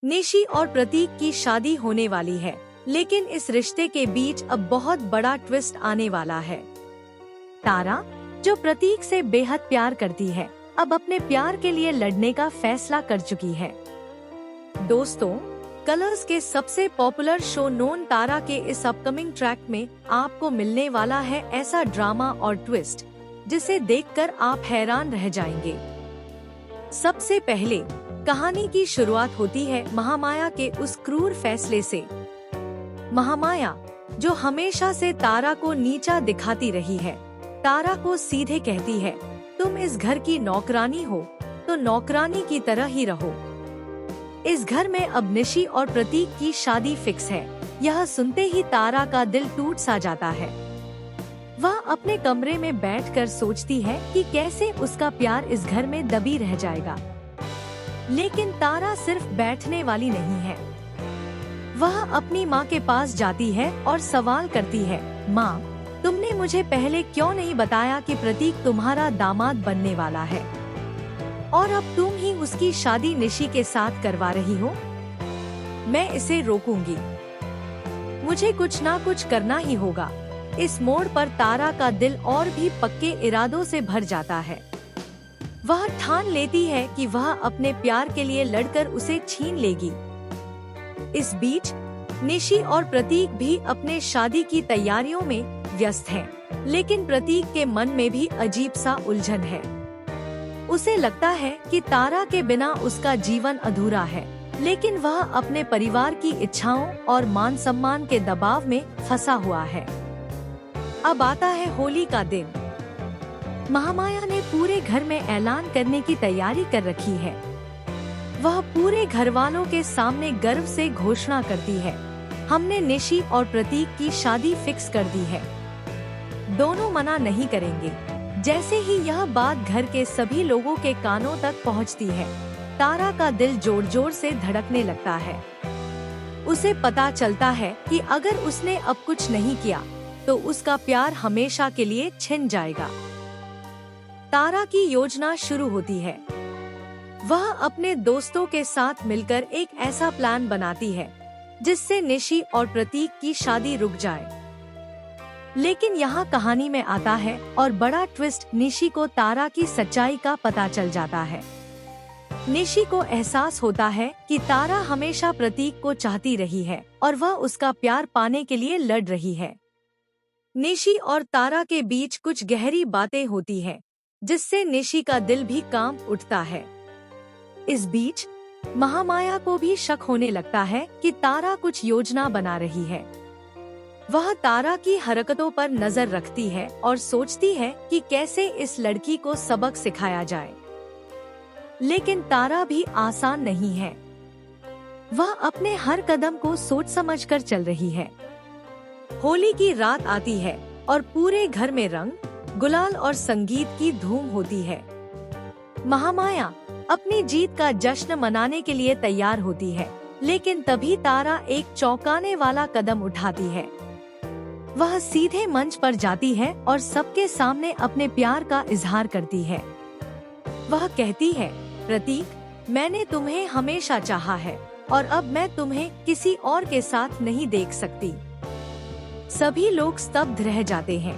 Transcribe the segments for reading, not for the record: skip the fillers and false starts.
निशी और प्रतीक की शादी होने वाली है, लेकिन इस रिश्ते के बीच अब बहुत बड़ा ट्विस्ट आने वाला है। तारा, जो प्रतीक से बेहद प्यार करती है, अब अपने प्यार के लिए लड़ने का फैसला कर चुकी है। दोस्तों, कलर्स के सबसे पॉपुलर शो नोन तारा के इस अपकमिंग ट्रैक में आपको मिलने वाला है ऐसा ड्रामा और ट्विस्ट जिसे देखकर आप हैरान रह जाएंगे। सबसे पहले कहानी की शुरुआत होती है महामाया के उस क्रूर फैसले से। महामाया, जो हमेशा से तारा को नीचा दिखाती रही है, तारा को सीधे कहती है, तुम इस घर की नौकरानी हो तो नौकरानी की तरह ही रहो। इस घर में अब निशी और प्रतीक की शादी फिक्स है। यह सुनते ही तारा का दिल टूट सा जाता है। वह अपने कमरे में बैठकर सोचती है कि कैसे उसका प्यार इस घर में दबी रह जाएगा। लेकिन तारा सिर्फ बैठने वाली नहीं है। वह अपनी माँ के पास जाती है और सवाल करती है, माँ, तुमने मुझे पहले क्यों नहीं बताया कि प्रतीक तुम्हारा दामाद बनने वाला है और अब तुम ही उसकी शादी निशी के साथ करवा रही हो? मैं इसे रोकूंगी। मुझे कुछ ना कुछ करना ही होगा। इस मोड़ पर तारा का दिल और भी पक्के इरादों से भर जाता है। वह ठान लेती है कि वह अपने प्यार के लिए लड़कर उसे छीन लेगी। इस बीच निशी और प्रतीक भी अपने शादी की तैयारियों में व्यस्त हैं, लेकिन प्रतीक के मन में भी अजीब सा उलझन है। उसे लगता है कि तारा के बिना उसका जीवन अधूरा है, लेकिन वह अपने परिवार की इच्छाओं और मान सम्मान के दबाव में फंसा हुआ है। अब आता है होली का दिन। महामाया ने पूरे घर में ऐलान करने की तैयारी कर रखी है। वह पूरे घर वालों के सामने गर्व से घोषणा करती है, हमने निशी और प्रतीक की शादी फिक्स कर दी है। दोनों मना नहीं करेंगे। जैसे ही यह बात घर के सभी लोगों के कानों तक पहुंचती है, तारा का दिल जोर जोर से धड़कने लगता है। उसे पता चलता है कि अगर उसने अब कुछ नहीं किया तो उसका प्यार हमेशा के लिए छिन जाएगा। तारा की योजना शुरू होती है। वह अपने दोस्तों के साथ मिलकर एक ऐसा प्लान बनाती है जिससे निशी और प्रतीक की शादी रुक जाए। लेकिन यहाँ कहानी में आता है और बड़ा ट्विस्ट। निशी को तारा की सच्चाई का पता चल जाता है। निशी को एहसास होता है कि तारा हमेशा प्रतीक को चाहती रही है और वह उसका प्यार पाने के लिए लड़ रही है। निशी और तारा के बीच कुछ गहरी बातें होती हैं, जिससे निशी का दिल भी कांप उठता है। इस बीच महामाया को भी शक होने लगता है कि तारा कुछ योजना बना रही है। वह तारा की हरकतों पर नजर रखती है और सोचती है कि कैसे इस लड़की को सबक सिखाया जाए। लेकिन तारा भी आसान नहीं है। वह अपने हर कदम को सोच समझकर चल रही है। होली की रात आती है और पूरे घर में रंग, गुलाल और संगीत की धूम होती है। महामाया अपनी जीत का जश्न मनाने के लिए तैयार होती है, लेकिन तभी तारा एक चौंकाने वाला कदम उठाती है। वह सीधे मंच पर जाती है और सबके सामने अपने प्यार का इजहार करती है। वह कहती है, प्रतीक, मैंने तुम्हें हमेशा चाहा है और अब मैं तुम्हें किसी और के साथ नहीं देख सकती। सभी लोग स्तब्ध रह जाते हैं।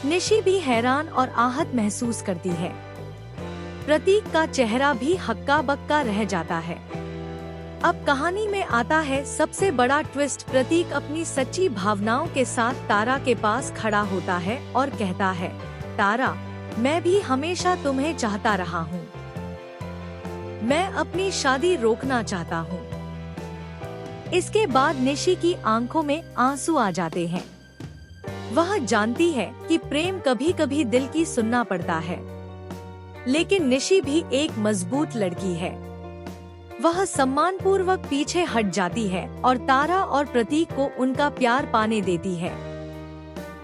निशी भी हैरान और आहत महसूस करती है। प्रतीक का चेहरा भी हक्का बक्का रह जाता है। अब कहानी में आता है सबसे बड़ा ट्विस्ट। प्रतीक अपनी सच्ची भावनाओं के साथ तारा के पास खड़ा होता है और कहता है, तारा, मैं भी हमेशा तुम्हें चाहता रहा हूँ। मैं अपनी शादी रोकना चाहता हूँ। इसके बाद निशी की आंखों में आंसू आ जाते हैं। वह जानती है कि प्रेम कभी कभी दिल की सुनना पड़ता है, लेकिन निशी भी एक मजबूत लड़की है। वह सम्मानपूर्वक पीछे हट जाती है और तारा और प्रतीक को उनका प्यार पाने देती है।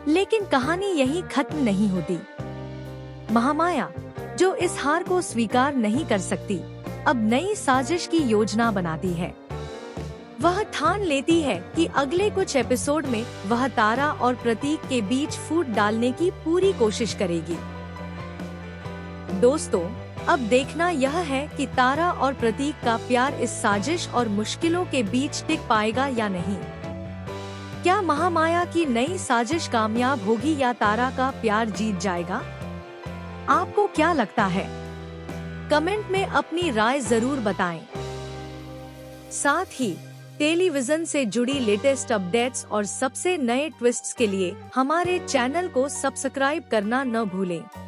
लेकिन कहानी यहीं खत्म नहीं होती। महामाया, जो इस हार को स्वीकार नहीं कर सकती, अब नई साजिश की योजना बनाती है। वह ठान लेती है कि अगले कुछ एपिसोड में वह तारा और प्रतीक के बीच फूट डालने की पूरी कोशिश करेगी। दोस्तों, अब देखना यह है कि तारा और प्रतीक का प्यार इस साजिश और मुश्किलों के बीच टिक पाएगा या नहीं। क्या महामाया की नई साजिश कामयाब होगी या तारा का प्यार जीत जाएगा? आपको क्या लगता है? कमेंट में अपनी राय जरूर बताएं। साथ ही टेलीविजन से जुड़ी लेटेस्ट अपडेट्स और सबसे नए ट्विस्ट्स के लिए हमारे चैनल को सब्सक्राइब करना न भूलें।